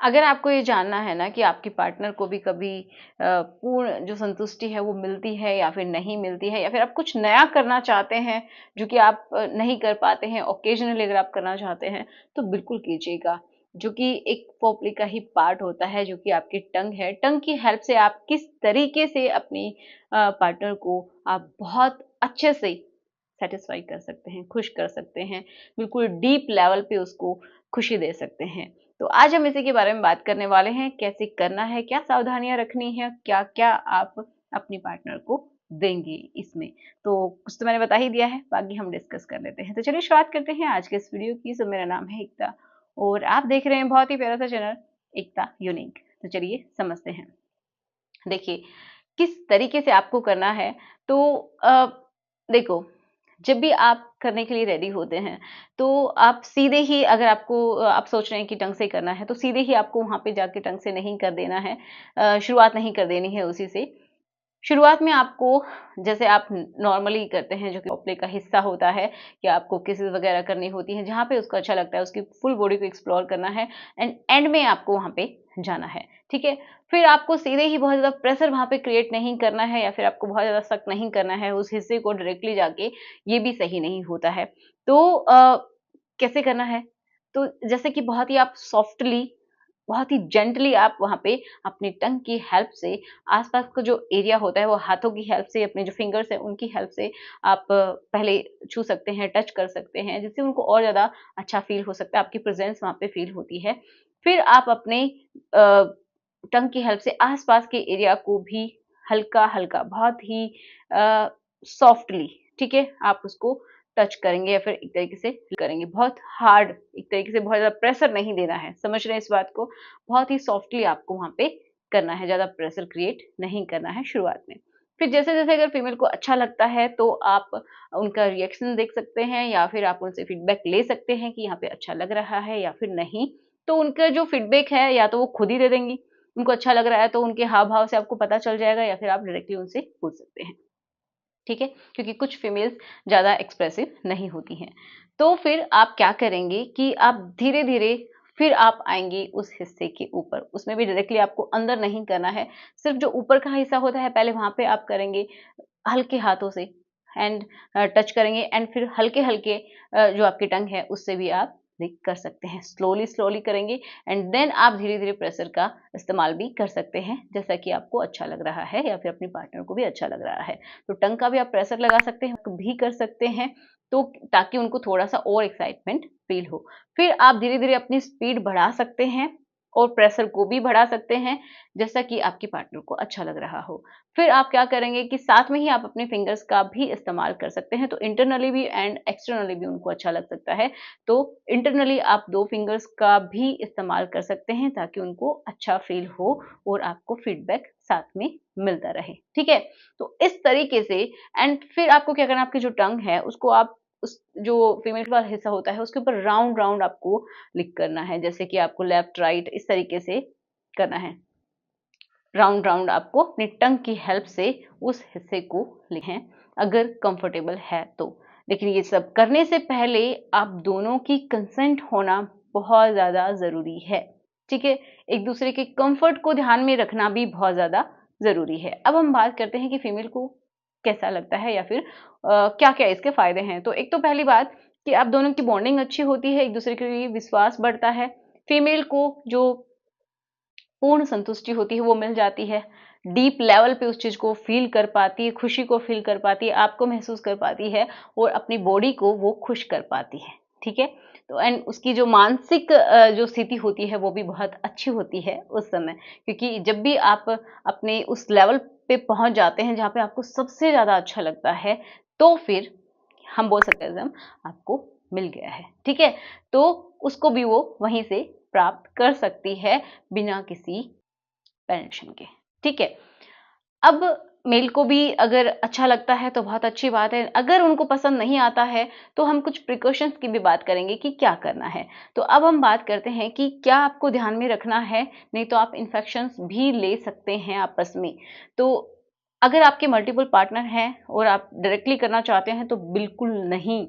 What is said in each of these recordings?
अगर आपको ये जानना है ना कि आपकी पार्टनर को भी कभी पूर्ण जो संतुष्टि है वो मिलती है या फिर नहीं मिलती है, या फिर आप कुछ नया करना चाहते हैं जो कि आप नहीं कर पाते हैं, ओकेजनली अगर आप करना चाहते हैं तो बिल्कुल कीजिएगा। जो कि एक फोरप्ले का ही पार्ट होता है, जो कि आपकी टंग है। टंग की हेल्प से आप किस तरीके से अपनी पार्टनर को आप बहुत अच्छे से सेटिस्फाई कर सकते हैं, खुश कर सकते हैं, बिल्कुल डीप लेवल पे उसको खुशी दे सकते हैं। तो आज हम इसी के बारे में बात करने वाले हैं, कैसे करना है, क्या सावधानियां रखनी है, क्या क्या आप अपनी पार्टनर को देंगे इसमें। तो कुछ तो मैंने बता ही दिया है, बाकी हम डिस्कस कर लेते हैं। तो चलिए शुरुआत करते हैं आज के इस वीडियो की। सो मेरा नाम है एकता और आप देख रहे हैं बहुत ही प्यारा सा चैनल एकता यूनिक। तो चलिए समझते हैं। देखिए किस तरीके से आपको करना है। तो देखो, जब भी आप करने के लिए रेडी होते हैं तो आप सीधे ही, अगर आपको आप सोच रहे हैं कि टंग से करना है तो सीधे ही आपको वहां पे जाके टंग से नहीं कर देना है। शुरुआत नहीं कर देनी है उसी से। शुरुआत में आपको, जैसे आप नॉर्मली करते हैं जो कि फोरप्ले का हिस्सा होता है, कि आपको किसेस वगैरह करनी होती है, जहाँ पे उसको अच्छा लगता है उसकी फुल बॉडी को एक्सप्लोर करना है एंड एंड में आपको वहाँ पे जाना है। ठीक है, फिर आपको सीधे ही बहुत ज़्यादा प्रेशर वहाँ पे क्रिएट नहीं करना है, या फिर आपको बहुत ज़्यादा सख्त नहीं करना है उस हिस्से को डायरेक्टली जाके, ये भी सही नहीं होता है। तो कैसे करना है? तो जैसे कि बहुत ही आप सॉफ्टली, बहुत ही जेंटली आप वहाँ पे अपनी टंग की हेल्प से आस-पास का जो एरिया होता है वो हाथों की हेल्प से, अपने जो फिंगर्स हैं उनकी हेल्प से आप पहले छू सकते हैं, टच कर सकते हैं, जिससे उनको और ज़्यादा अच्छा फ़ील हो सकता है, आपकी प्रेज़ेंस वहाँ पे फ़ील होती है। फिर आप अपने अ, टंग की हेल्प से आस-पास के एरिया को भी हल्का-हल्का, बहुत ही सॉफ्टली, ठीक है, आप उसको टच करेंगे या फिर एक तरीके से करेंगे। बहुत हार्ड, एक तरीके से बहुत ज़्यादा प्रेशर नहीं देना है, समझ रहे हैं इस बात को? बहुत ही सॉफ्टली आपको वहाँ पे करना है, ज़्यादा प्रेशर क्रिएट नहीं करना है शुरुआत में। फिर जैसे-जैसे अगर फीमेल को अच्छा लगता है तो आप उनका रिएक्शन देख सकते हैं, या फिर आप उनसे फीडबैक ले सकते हैं कि यहाँ पे अच्छा लग रहा है या फिर नहीं। तो उनका जो फीडबैक है या तो वो खुद ही दे देंगी, उनको अच्छा लग रहा है तो उनके हाव-भाव से आपको पता चल जाएगा, या फिर आप डायरेक्टली उनसे पूछ सकते हैं। ठीक है? क्योंकि कुछ फीमेल्स ज़्यादा एक्सप्रेसिव नहीं होती हैं। तो फिर आप क्या करेंगे कि आप धीरे-धीरे फिर आप आएँगे उस हिस्से के ऊपर। उसमें भी डायरेक्टली आपको अंदर नहीं करना है। सिर्फ़ जो ऊपर का हिस्सा होता है पहले वहाँ पे आप करेंगे हल्के हाथों से एंड टच करेंगे एंड फिर हल्के-हल्के जो आपकी टंग है उससे भी आप लिक कर सकते हैं। स्लोली-स्लोली करेंगे एंड देन आप धीरे-धीरे प्रेशर का इस्तेमाल भी कर सकते हैं, जैसा कि आपको अच्छा लग रहा है या फिर अपनी पार्टनर को भी अच्छा लग रहा है। तो टंग का भी आप प्रेशर लगा सकते हैं, भी कर सकते हैं, तो ताकि उनको थोड़ा-सा और एक्साइटमेंट फ़ील हो। फिर आप धीरे-धीरे अपनी स्पीड बढ़ा सकते हैं और प्रेशर को भी बढ़ा सकते हैं, जैसा कि आपकी पार्टनर को अच्छा लग रहा हो। फिर आप क्या करेंगे कि साथ में ही आप अपने फिंगर्स का भी इस्तेमाल कर सकते हैं, तो इंटरनली भी एंड एक्सटर्नली भी उनको अच्छा लग सकता है। तो इंटरनली आप 2 फिंगर्स का भी इस्तेमाल कर सकते हैं ताकि उनको अच्छा फ़ील हो और आपको फीडबैक साथ में मिलता रहे, ठीक है? तो इस तरीके से एंड फिर आपको क्या करना है, आपकी जो टंग है उसको आप उस जो फीमेल वाला हिस्सा होता है उसके ऊपर राउंड-राउंड आपको लिक करना है, जैसे कि आपको लेफ्ट राइट इस तरीके से करना है। राउंड राउंड आपको अपनी टंग की हेल्प से उस हिस्से को लिखें, अगर कंफर्टेबल है तो। लेकिन ये सब करने से पहले आप दोनों की कंसेंट होना बहुत ज़्यादा ज़रूरी है, ठीक है? एक दूसरे के कंफर्ट को ध्यान में रखना भी बहुत ज़्यादा ज़रूरी है। अब हम बात करते हैं कि फीमेल को कैसा लगता है या फिर क्या-क्या इसके फ़ायदे हैं। तो एक तो पहली बात कि आप दोनों की बॉन्डिंग अच्छी होती है, एक दूसरे के लिए विश्वास बढ़ता है। फीमेल को जो पूर्ण संतुष्टि होती है वो मिल जाती है। डीप लेवल पे उस चीज़ को फ़ील कर पाती है, खुशी को फ़ील कर पाती है, आपको महसूस कर पाती है और अपनी बॉडी को वो खुश कर पाती है, ठीक है? तो एंड उसकी जो मानसिक जो स्थिति होती है वो भी बहुत अच्छी होती है उस समय, क्योंकि जब भी आप अपने उस लेवल पे पहुँच जाते हैं जहाँ पे आपको सबसे ज़्यादा अच्छा लगता है, तो फिर हम बोल सकते हैं एकदम आपको मिल गया है, ठीक है? तो उसको भी वो वहीं से प्राप्त कर सकती है बिना किसी टेंशन के, ठीक है? अब मेल को भी अगर अच्छा लगता है तो बहुत अच्छी बात है, अगर उनको पसंद नहीं आता है तो हम कुछ प्रिकॉशंस की भी बात करेंगे कि क्या करना है। तो अब हम बात करते हैं कि क्या आपको ध्यान में रखना है, नहीं तो आप इन्फेक्शंस भी ले सकते हैं आपस में। तो अगर आपके मल्टीपल पार्टनर हैं और आप डायरेक्टली करना चाहते हैं तो बिल्कुल नहीं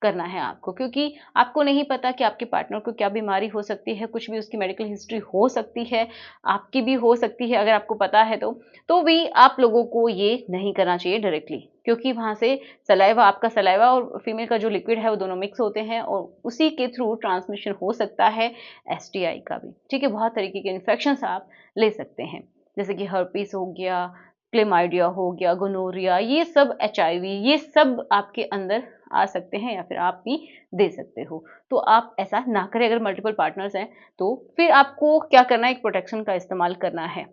करना है आपको, क्योंकि आपको नहीं पता कि आपके पार्टनर को क्या बीमारी हो सकती है, कुछ भी उसकी मेडिकल हिस्ट्री हो सकती है, आपकी भी हो सकती है, अगर आपको पता है तो भी आप लोगों को ये नहीं करना चाहिए डायरेक्टली, क्योंकि वहाँ से सलाइवा, आपका सलाइवा और फीमेल का जो लिक्विड है वो दोनों मिक्स होते हैं और उसी के थ्रू ट्रांसमिशन हो सकता है एसटीआई का भी, ठीक है। बहुत तरीके के इन्फेक्शंस आप ले सकते हैं, जैसे कि हर्पीस हो गया, क्लेमाइडिया हो गया, गोनोरिया, ये सब एचआईवी, ये सब आपके अंदर आ सकते हैं या फिर आप भी दे सकते हो। तो आप ऐसा ना करें अगर मल्टीपल पार्टनर्स हैं, तो फिर आपको क्या करना है, एक प्रोटेक्शन का इस्तेमाल करना है,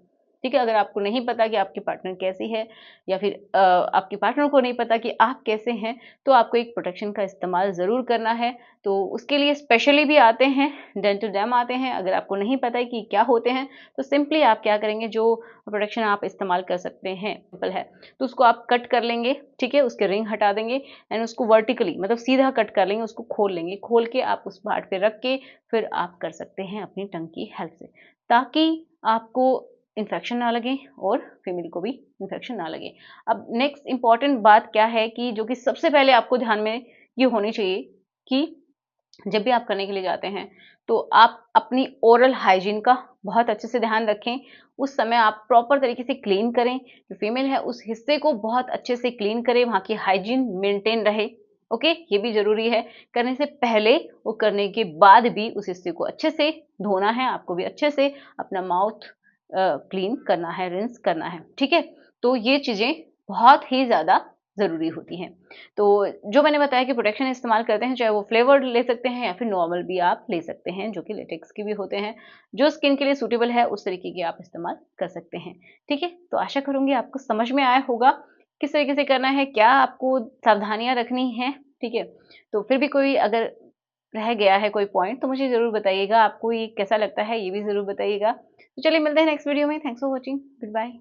ठीक है। अगर आपको नहीं पता कि आपकी पार्टनर कैसी है या फिर आपके पार्टनर को नहीं पता कि आप कैसे हैं, तो आपको एक प्रोटेक्शन का इस्तेमाल ज़रूर करना है। तो उसके लिए स्पेशली भी आते हैं, डेंटोडर्म आते हैं। अगर आपको नहीं पता है कि क्या होते हैं, तो सिंपली आप क्या करेंगे, जो प्रोटेक्शन आप इस्तेमाल कर सकते हैं, सिंपल है, तो उसको आप कट कर लेंगे, ठीक है, उसके रिंग हटा देंगे एंड उसको वर्टिकली मतलब सीधा कट कर लेंगे, उसको खोल लेंगे, खोल के आप उस पार्ट पे रख के फिर आप कर सकते हैं अपनी टंग की हेल्प से, ताकि आपको इन्फेक्शन ना लगे और फीमेल को भी इन्फेक्शन ना लगे। अब नेक्स्ट इंपॉर्टेंट बात क्या है कि जो कि सबसे पहले आपको ध्यान में ये होनी चाहिए कि जब भी आप करने के लिए जाते हैं, तो आप अपनी ओरल हाइजीन का बहुत अच्छे से ध्यान रखें। उस समय आप प्रॉपर तरीके से क्लीन करें, जो फीमेल है उस हिस्से को बहुत अच्छे से क्लीन करें, वहाँ की हाइजीन मेंटेन रहे, ओके। ये भी ज़रूरी है, करने से पहले और करने के बाद भी उस हिस्से को अच्छे से धोना है, आपको भी अच्छे से अपना माउथ क्लीन करना है, रिंस करना है, ठीक है। तो ये चीज़ें बहुत ही ज़्यादा ज़रूरी होती हैं। तो जो मैंने बताया कि प्रोटेक्शन इस्तेमाल करते हैं, चाहे वो फ्लेवर्ड ले सकते हैं या फिर नॉर्मल भी आप ले सकते हैं, जो कि लेटेक्स के भी होते हैं। जो स्किन के लिए सूटेबल है उस तरीके के आप इस्तेमाल कर सकते हैं, ठीक है। तो आशा करूँगी आपको समझ में आया होगा किस तरीके से करना है, क्या आपको सावधानियाँ रखनी हैं, ठीक है। तो फिर भी कोई अगर रह गया है कोई पॉइंट तो मुझे ज़रूर बताइएगा, आपको ये कैसा लगता है ये भी ज़रूर बताइएगा। तो चलिए मिलते हैं नेक्स्ट वीडियो में। Thanks for watching, good bye.